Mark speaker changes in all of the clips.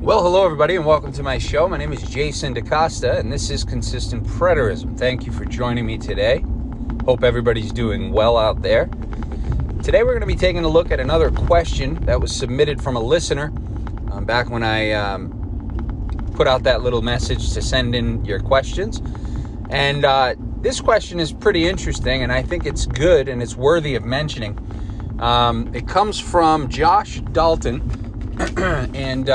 Speaker 1: Well, hello everybody and welcome to my show. My name is Jason DaCosta and this is Consistent Preterism. Thank you for joining me today. Hope everybody's doing well out there. Today we're going to be taking a look at another question that was submitted from a listener back when I put out that little message to send in your questions. And this question is pretty interesting and I think it's good and it's worthy of mentioning. It comes from Josh Dalton and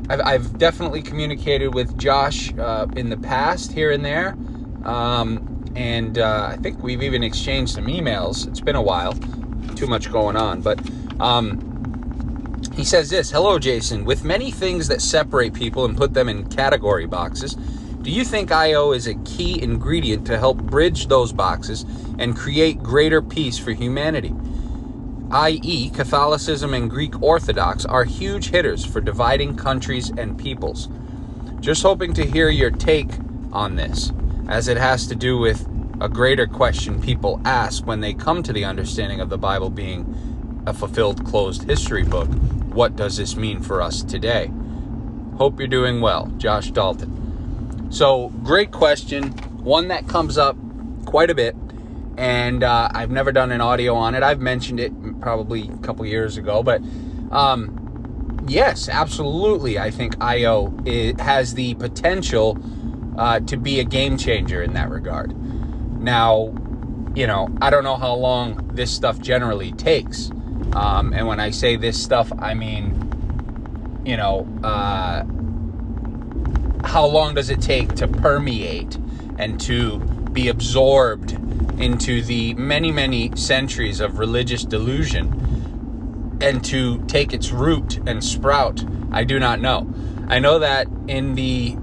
Speaker 1: I've definitely communicated with Josh in the past here and there, and I think we've even exchanged some emails. It's been a while, too much going on, but he says this: "Hello, Jason. With many things that separate people and put them in category boxes, do you think I.O. is a key ingredient to help bridge those boxes and create greater peace for humanity? I.e., Catholicism and Greek Orthodox are huge hitters for dividing countries and peoples. Just hoping to hear your take on this, as it has to do with a greater question people ask when they come to the understanding of the Bible being a fulfilled closed history book. What does this mean for us today? Hope you're doing well, Josh Dalton." So, great question, one that comes up quite a bit. And I've never done an audio on it. I've mentioned it probably a couple years ago. But yes, absolutely. I think I.O. has the potential to be a game changer in that regard. Now, I don't know how long this stuff generally takes. And when I say this stuff, I mean, how long does it take to permeate and to be absorbed into the many, many centuries of religious delusion and to take its root and sprout? I do not know. I know that in the,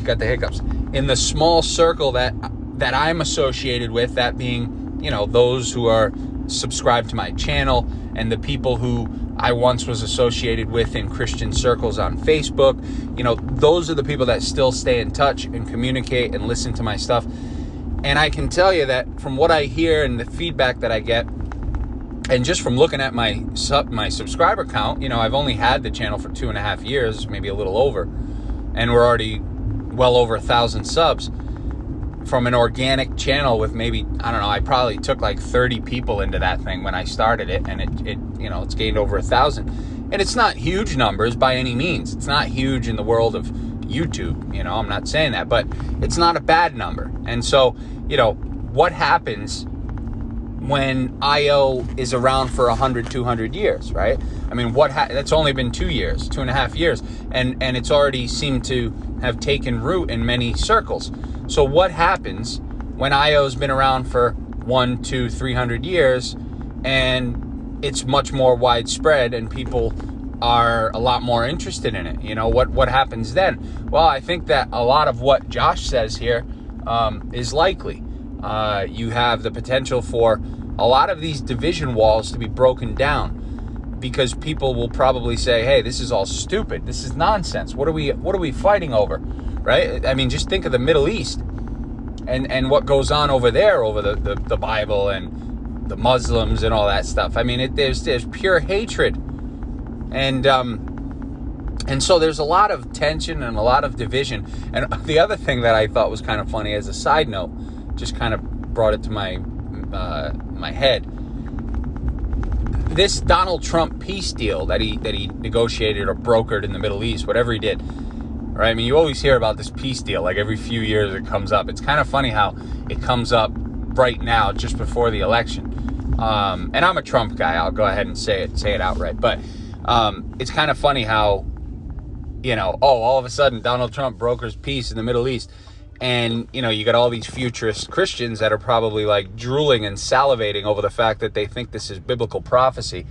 Speaker 1: got the hiccups, in the small circle that I'm associated with, that being, those who are subscribed to my channel and the people who I once was associated with in Christian circles on Facebook, those are the people that still stay in touch and communicate and listen to my stuff. And I can tell you that from what I hear and the feedback that I get, and just from looking at my subscriber count, I've only had the channel for 2.5 years, maybe a little over, and we're already well over 1,000 subs from an organic channel with maybe, I probably took like 30 people into that thing when I started it, and it's gained over 1,000. And it's not huge numbers by any means. It's not huge in the world of YouTube, I'm not saying that, but it's not a bad number. And so, what happens when I.O. is around for 100, 200 years, right? I mean, that's only been 2.5 years, and it's already seemed to have taken root in many circles. So what happens when I.O.'s been around for 100, 200, 300 years and it's much more widespread and people are a lot more interested in it? What happens then? Well, I think that a lot of what Josh says here is likely. You have the potential for a lot of these division walls to be broken down because people will probably say, "Hey, this is all stupid. This is nonsense. What are we fighting over?" Right? I mean, just think of the Middle East and what goes on over there over the Bible and the Muslims and all that stuff. I mean, there's pure hatred. And so there's a lot of tension and a lot of division. And the other thing that I thought was kind of funny as a side note, just kind of brought it to my head. This Donald Trump peace deal that he negotiated or brokered in the Middle East, whatever he did, right? I mean, you always hear about this peace deal. Like every few years it comes up. It's kind of funny how it comes up right now, just before the election. And I'm a Trump guy. I'll go ahead and say it outright. But it's kind of funny how, all of a sudden Donald Trump brokers peace in the Middle East. And, you got all these futurist Christians that are probably like drooling and salivating over the fact that they think this is biblical prophecy.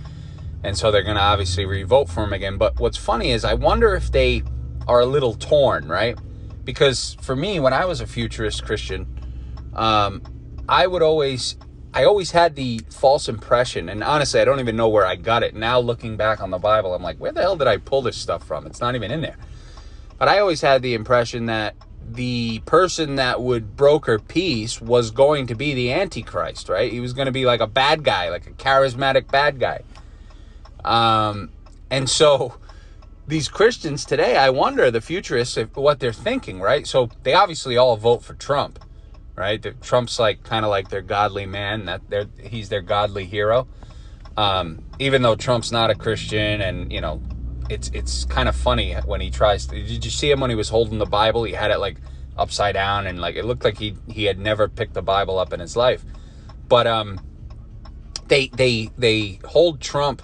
Speaker 1: And so they're going to obviously re-vote for him again. But what's funny is I wonder if they are a little torn, right? Because for me, when I was a futurist Christian, I always had the false impression, and honestly, I don't even know where I got it. Now, looking back on the Bible, I'm like, where the hell did I pull this stuff from? It's not even in there. But I always had the impression that the person that would broker peace was going to be the Antichrist, right? He was going to be like a bad guy, like a charismatic bad guy. And so these Christians today, I wonder, the futurists, what they're thinking, right? So they obviously all vote for Trump, right? Trump's like kind of like their godly man, he's their godly hero. Even though Trump's not a Christian, and you know, it's kind of funny when he tries to. Did you see him when he was holding the Bible? He had it like upside down, and like it looked like he had never picked the Bible up in his life. But they hold Trump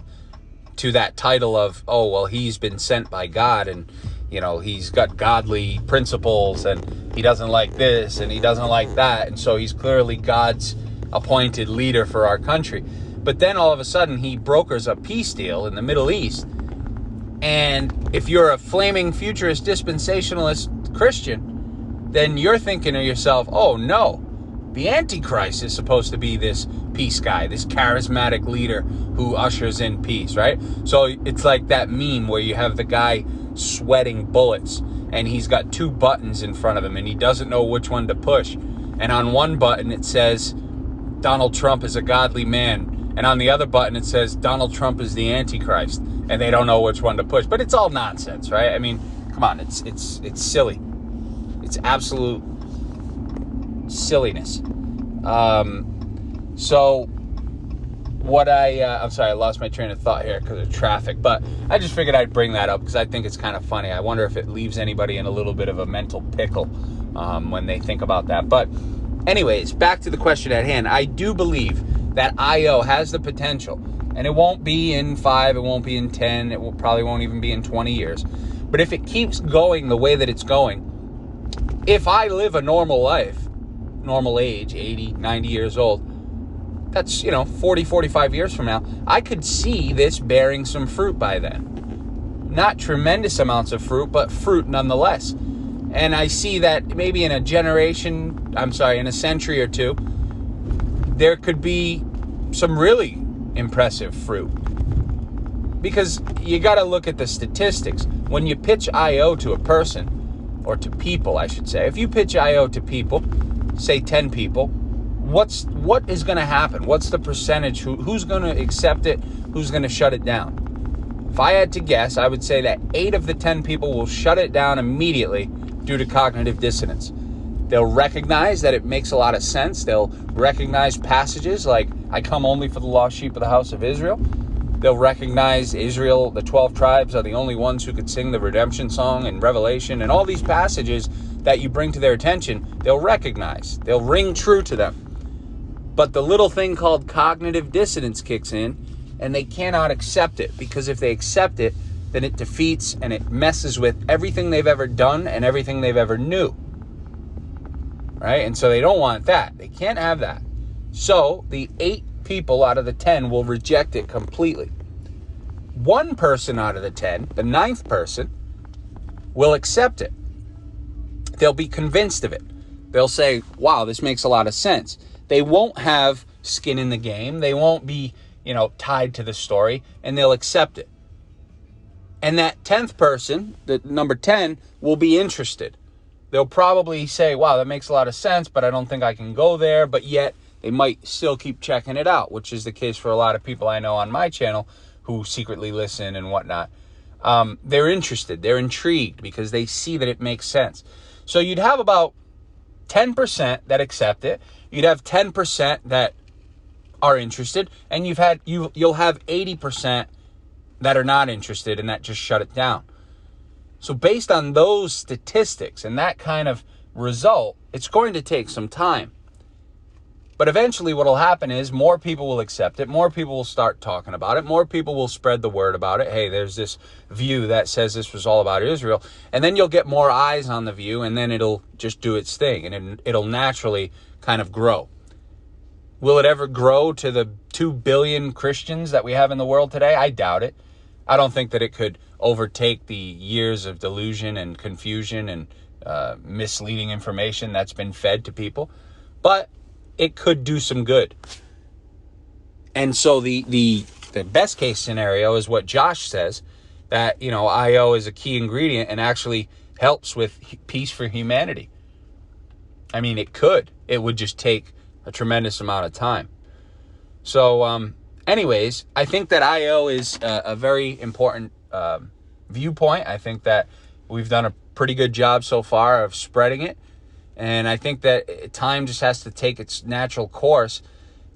Speaker 1: to that title of, oh well, he's been sent by God, and you know, he's got godly principles, and he doesn't like this and he doesn't like that, and so he's clearly God's appointed leader for our country. But then all of a sudden he brokers a peace deal in the Middle East, and if you're a flaming futurist dispensationalist Christian, then you're thinking to yourself, oh no, the Antichrist is supposed to be this peace guy, this charismatic leader who ushers in peace, right? So it's like that meme where you have the guy sweating bullets, and he's got two buttons in front of him, and he doesn't know which one to push. And on one button it says, Donald Trump is a godly man. And on the other button it says, Donald Trump is the Antichrist. And they don't know which one to push. But it's all nonsense, right? I mean, come on, it's silly. It's absolute silliness. So what I'm sorry, I lost my train of thought here because of traffic, but I just figured I'd bring that up because I think it's kind of funny. I wonder if it leaves anybody in a little bit of a mental pickle when they think about that. But anyways, back to the question at hand. I do believe that IO has the potential, and it won't be in 5, it won't be in 10, probably won't even be in 20 years. But if it keeps going the way that it's going, if I live a normal life, normal age, 80, 90 years old, that's, 40, 45 years from now, I could see this bearing some fruit by then. Not tremendous amounts of fruit, but fruit nonetheless. And I see that maybe in a century or two, there could be some really impressive fruit. Because you got to look at the statistics. When you pitch IO to a person, or to people, I should say, if you pitch IO to people, say 10 people, what is going to happen? What's the percentage? Who's going to accept it? Who's going to shut it down? If I had to guess, I would say that 8 of the 10 people will shut it down immediately due to cognitive dissonance. They'll recognize that it makes a lot of sense. They'll recognize passages like, I come only for the lost sheep of the house of Israel. They'll recognize Israel, the 12 tribes are the only ones who could sing the redemption song in Revelation, and all these passages that you bring to their attention, they'll recognize. They'll ring true to them. But the little thing called cognitive dissonance kicks in, and they cannot accept it, because if they accept it, then it defeats and it messes with everything they've ever done and everything they've ever knew. Right? And so they don't want that. They can't have that. So the 8 people out of the 10 will reject it completely. 1 person out of the 10, the 9th person, will accept it. They'll be convinced of it. They'll say, wow, this makes a lot of sense. They won't have skin in the game. They won't be, tied to the story, and they'll accept it. And that 10th person, the number 10, will be interested. They'll probably say, wow, that makes a lot of sense, but I don't think I can go there. But yet they might still keep checking it out, which is the case for a lot of people I know on my channel who secretly listen and whatnot. They're interested. They're intrigued because they see that it makes sense. So you'd have about 10% that accept it. You'd have 10% that are interested, and you'll have 80% that are not interested and that just shut it down. So based on those statistics and that kind of result, it's going to take some time. But eventually what will happen is more people will accept it, more people will start talking about it, more people will spread the word about it. Hey, there's this view that says this was all about Israel. And then you'll get more eyes on the view, and then it'll just do its thing, and it'll naturally kind of grow. Will it ever grow to the 2 billion Christians that we have in the world today? I doubt it. I don't think that it could overtake the years of delusion and confusion and misleading information that's been fed to people. But it could do some good. And so the best case scenario is what Josh says, that, IO is a key ingredient and actually helps with peace for humanity. I mean, it could. It would just take a tremendous amount of time. So, anyways, I think that IO is a very important viewpoint. I think that we've done a pretty good job so far of spreading it. And I think that time just has to take its natural course,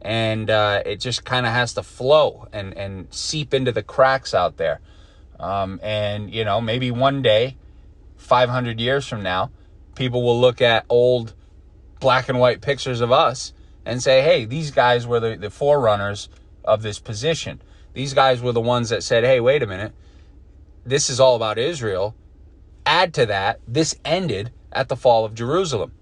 Speaker 1: and it just kind of has to flow and seep into the cracks out there. And, you know, maybe one day, 500 years from now, people will look at old black and white pictures of us and say, hey, these guys were the forerunners of this position. These guys were the ones that said, hey, wait a minute, this is all about Israel. Add to that, this ended at the fall of Jerusalem.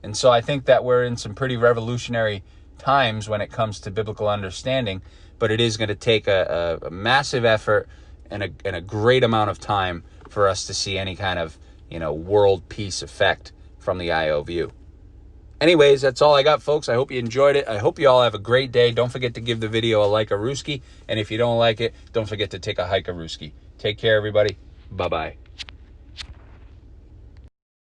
Speaker 1: And so I think that we're in some pretty revolutionary times when it comes to biblical understanding, but it is going to take a massive effort and a great amount of time for us to see any kind of, you know, world peace effect from the IO view. Anyways, that's all I got, folks. I hope you enjoyed it. I hope you all have a great day. Don't forget to give the video a like-a-rooski. And if you don't like it, don't forget to take a hike-a-rooski. Take care, everybody. Bye-bye.